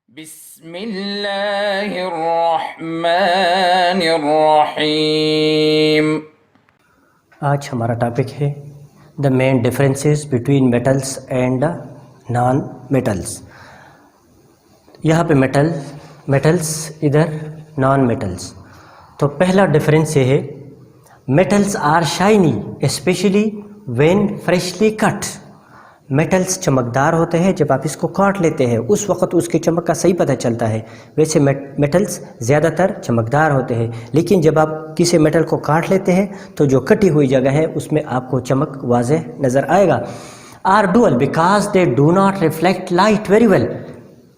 बिस्मिल्लाहिर्रहमानिर्रहीम। आज हमारा टॉपिक है the main differences between metals and non metals. यहाँ पे मेटल्स इधर नॉन मेटल्स। तो पहला डिफरेंस ये है, metals are shiny specially when freshly cut. Metals चमकदार होते हैं, जब आप इसको काट लेते हैं उस वक्त उसकी चमक का सही पता चलता है। वैसे मेटल्स ज़्यादातर चमकदार होते हैं, लेकिन जब आप किसी मेटल को काट लेते हैं तो जो कटी हुई जगह है उसमें आपको चमक वाज़ेह नज़र आएगा। Are dull because they do not reflect light very well.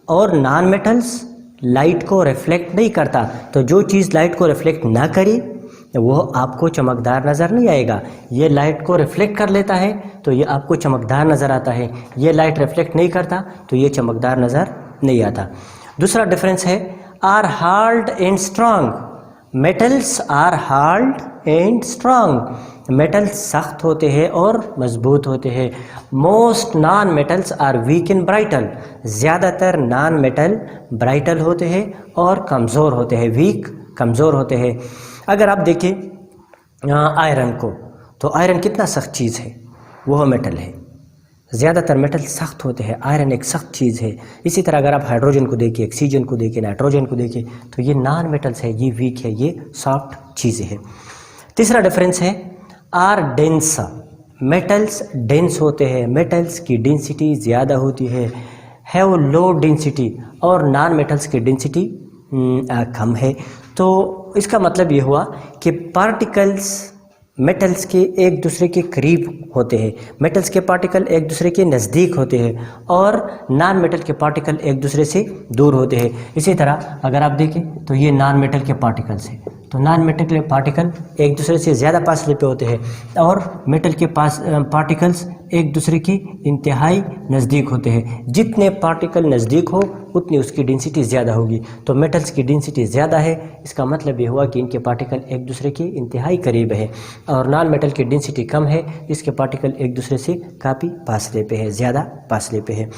और नॉन मेटल्स लाइट को रिफ्लेक्ट नहीं करता, तो जो चीज़ लाइट को रिफ्लेक्ट ना करी वो आपको चमकदार नज़र नहीं आएगा। ये लाइट को रिफ्लेक्ट कर लेता है तो ये आपको चमकदार नज़र आता है, ये लाइट रिफ्लेक्ट नहीं करता तो ये चमकदार नज़र नहीं आता। दूसरा डिफरेंस है are hard and strong. Metals are hard and strong. Metals सख्त होते हैं और मजबूत होते हैं। Most non metals are weak in brittle. ज़्यादातर नॉन मेटल ब्राइटल होते हैं और कमज़ोर होते हैं, वीक कमज़ोर होते हैं। अगर आप देखें आयरन को, तो आयरन कितना सख्त चीज़ है, वह मेटल है। ज़्यादातर मेटल सख्त होते हैं, आयरन एक सख्त चीज़ है। इसी तरह अगर आप हाइड्रोजन को देखें, ऑक्सीजन को देखें, नाइट्रोजन को देखें, तो ये नॉन मेटल्स है, ये वीक है, ये सॉफ्ट चीज़ें हैं। तीसरा डिफरेंस है आर डेंस। मेटल्स डेंस होते हैं, मेटल्स की डेंसिटी ज़्यादा होती है लो डेंसिटी, और नॉन मेटल्स की डेंसिटी कम है। तो इसका मतलब ये हुआ कि पार्टिकल्स मेटल्स के एक दूसरे के करीब होते हैं, मेटल्स के पार्टिकल एक दूसरे के नज़दीक होते हैं, और नॉन मेटल के पार्टिकल एक दूसरे से दूर होते हैं। इसी तरह अगर आप देखें तो ये नॉन मेटल के पार्टिकल्स हैं, तो नॉन मेटल के पार्टिकल एक दूसरे से ज़्यादा फासले पे होते हैं, और मेटल के पार्टिकल्स एक दूसरे के इंतहाई नज़दीक होते हैं। जितने पार्टिकल नज़दीक हो उतनी उसकी डेंसिटी ज़्यादा होगी। तो मेटल्स की डेंसिटी ज़्यादा है, इसका मतलब ये हुआ कि इनके पार्टिकल एक दूसरे के इंतहाई करीब है, और नॉन मेटल की डेंसिटी कम है, इसके पार्टिकल एक दूसरे से काफ़ी फासले पे है, ज़्यादा फासले पे है।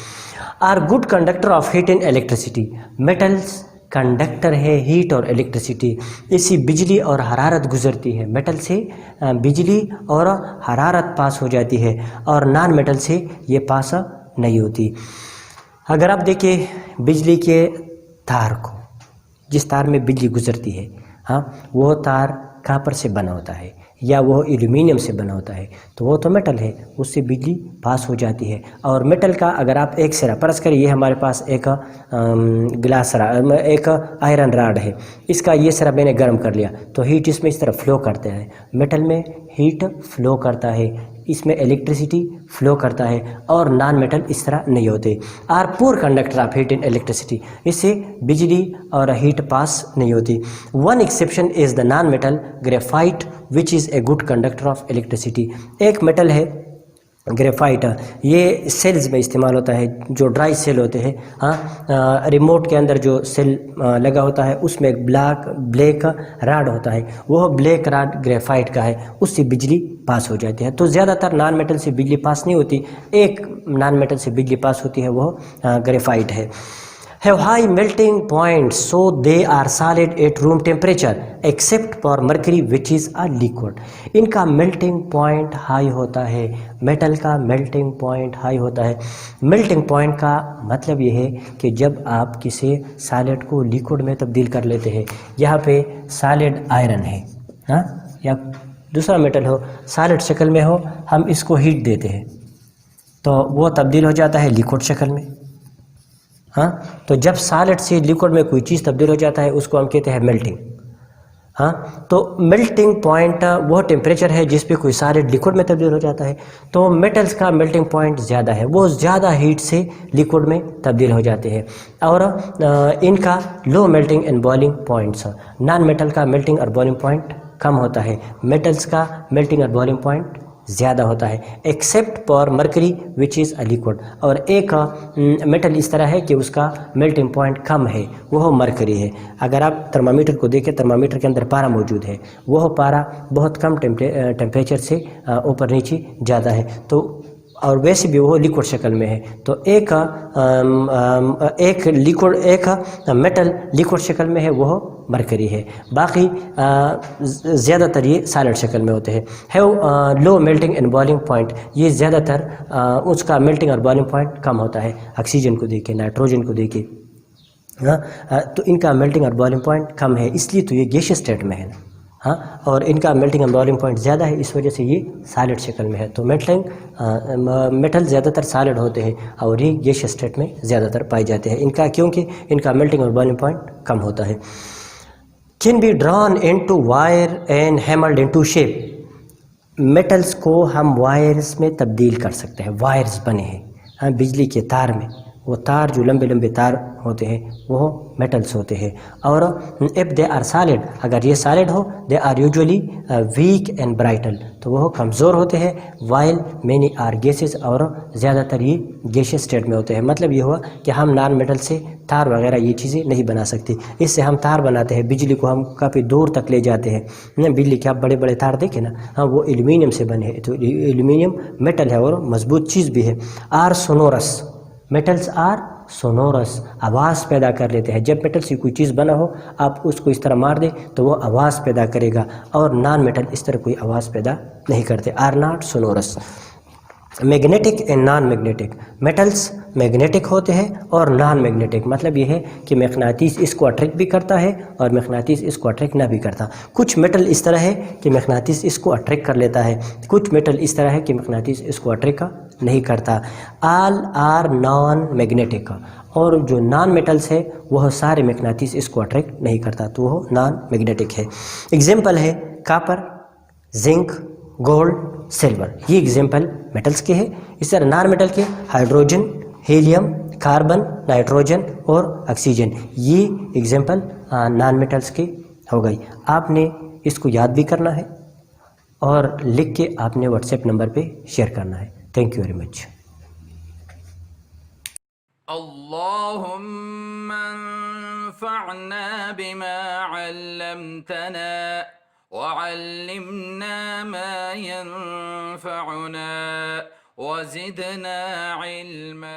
Are good conductor of heat and electricity. Metals conductor है हीट और इलेक्ट्रिसिटी, इससे बिजली और हरारत गुजरती है। मेटल से बिजली और हरारत पास हो जाती है, और नॉन मेटल से ये पास नहीं होती। अगर आप देखें बिजली के तार को, जिस तार में बिजली गुजरती है, हाँ, वो तार कापर से बना होता है या वो एल्यूमिनियम से बना होता है, तो वो तो मेटल है, उससे बिजली पास हो जाती है। और मेटल का अगर आप एक सिरा परस करें, ये हमारे पास एक एक आयरन राड है, इसका ये सिरा मैंने गर्म कर लिया तो हीट इसमें इस तरह फ्लो करते हैं। मेटल में हीट फ्लो करता है, इसमें इलेक्ट्रिसिटी फ्लो करता है, और नॉन मेटल इस तरह नहीं होते। Are poor conductor of heat and electricity, इससे बिजली और हीट पास नहीं होती। One exception is the non metal graphite which is a good conductor of electricity. एक मेटल है ग्रेफाइट, ये सेल्स में इस्तेमाल होता है, जो ड्राई सेल होते हैं, हाँ, रिमोट के अंदर जो सेल लगा होता है उसमें एक ब्लैक राड होता है, वह ब्लैक राड ग्रेफाइट का है, उससे बिजली पास हो जाती है। तो ज़्यादातर नॉन मेटल से बिजली पास नहीं होती, एक नॉन मेटल से बिजली पास होती है, वह ग्रेफाइट है। Have high melting point, so they are solid at room temperature except for mercury which is a liquid. इनका melting point हाई होता है, मेटल का melting point हाई होता है। melting point का मतलब ये है कि जब आप किसी सॉलिड को लिक्विड में तब्दील कर लेते हैं, यहाँ पे सॉलिड आयरन है, हाँ, या दूसरा मेटल हो, सॉलिड शक्ल में हो, हम इसको हीट देते हैं तो वो तब्दील हो जाता है लिक्विड शक्ल में, हाँ। तो जब सॉलिड से लिक्विड में कोई चीज़ तब्दील हो जाता है उसको हम कहते हैं मेल्टिंग, हाँ। तो मेल्टिंग पॉइंट वो टेम्परेचर है जिस पे कोई सॉलिड लिक्विड में तब्दील हो जाता है। तो मेटल्स का मेल्टिंग पॉइंट ज़्यादा है, वो ज़्यादा हीट से लिक्विड में तब्दील हो जाते हैं, और इनका low melting and boiling points. Non metal का मेल्टिंग और बॉइलिंग पॉइंट कम होता है, मेटल्स का मेल्टिंग और बॉइलिंग पॉइंट ज़्यादा होता है, except for mercury which is a liquid. और एक मेटल इस तरह है कि उसका मेल्टिंग पॉइंट कम है, वह मर्करी है। अगर आप थर्मामीटर को देखें, थर्मामीटर के अंदर पारा मौजूद है, वह पारा बहुत कम टेम्परेचर से ऊपर नीचे जाता है। तो और वैसे भी वो लिक्विड शक्ल में है। तो एक लिक्विड, एक मेटल लिक्विड शक्ल में है, वो मरकरी है। बाकी ज़्यादातर ये सॉलिड शक्ल में होते हैं। Have low melting and boiling point, ये ज़्यादातर उसका मेल्टिंग और बॉइलिंग पॉइंट कम होता है ऑक्सीजन को देके, नाइट्रोजन को देके। तो इनका मेल्टिंग और बॉइलिंग पॉइंट कम है, इसलिए तो ये गैसियस स्टेट में है ना। हाँ, और इनका मेल्टिंग एंड बॉइलिंग पॉइंट ज़्यादा है, इस वजह से ये सॉलिड शक्ल में है। तो मेटल ज़्यादातर सॉलिड होते हैं और ये गैसियस स्टेट में ज़्यादातर पाए जाते हैं इनका, क्योंकि इनका मेल्टिंग और बॉइलिंग पॉइंट कम होता है। Can be drawn into wire and hammered into shape, metals को हम वायर्स में तब्दील कर सकते हैं। वायर्स बने हैं, हाँ, बिजली के तार में, वो तार जो लंबे लंबे तार होते हैं वो मेटल्स होते हैं। और इफ़ दे आर सॉलिड, अगर ये सॉलिड हो, they are usually weak and brittle, तो वो कमज़ोर होते हैं। वाइल मैनी आर गैसेस, और ज़्यादातर ये गैसियस स्टेट में होते हैं। मतलब ये हुआ कि हम नॉन मेटल से तार वगैरह ये चीज़ें नहीं बना सकते। इससे हम तार बनाते हैं, बिजली को हम काफ़ी दूर तक ले जाते हैं ना। बिजली के आप बड़े बड़े तार देखें ना, हाँ, वो एल्यूमिनियम से बने हैं। तो एल्यूमिनियम मेटल है और मजबूत चीज़ भी है। Are sonorous, metals are sonorous, आवाज़ पैदा कर लेते हैं। जब मेटल से कोई चीज़ बना हो, आप उसको इस तरह मार दे तो वो आवाज़ पैदा करेगा, और नॉन मेटल इस तरह कोई आवाज़ पैदा नहीं करते। Are not sonorous. Magnetic and non magnetic, metals magnetic होते हैं और नॉन मैग्नेटिक, मतलब ये है कि मैग्नेटिस इसको अट्रैक्ट भी करता है और मैग्नेटिस इसको अट्रैक्ट ना भी करता। कुछ मेटल इस तरह है कि मैग्नेटिस इसको अट्रैक्ट कर लेता है, कुछ मेटल इस तरह है कि मैग्नेटिस इसको अट्रैक्ट नहीं करता। ऑल आर नॉन मैग्नेटिक, और जो नॉन मेटल्स है वह सारे मैग्नेटिस इसको अट्रैक्ट नहीं करता, तो वह नॉन मैग्नेटिक है। एग्जाम्पल है कॉपर, जिंक, गोल्ड, सिल्वर, ये एग्जाम्पल मेटल्स के हैं। इस तरह नॉन मेटल के हाइड्रोजन, हीलियम, कार्बन, नाइट्रोजन और ऑक्सीजन, ये एग्जाम्पल नॉन मेटल्स के हो गई। आपने इसको याद भी करना है और लिख के आपने व्हाट्सएप नंबर पे शेयर करना है। Thank you very much. अल्लाहुम्मा अंफअना बिमा अल्लमतना वअल्लिमना मा यंफअुना वज़िदना इल्मा।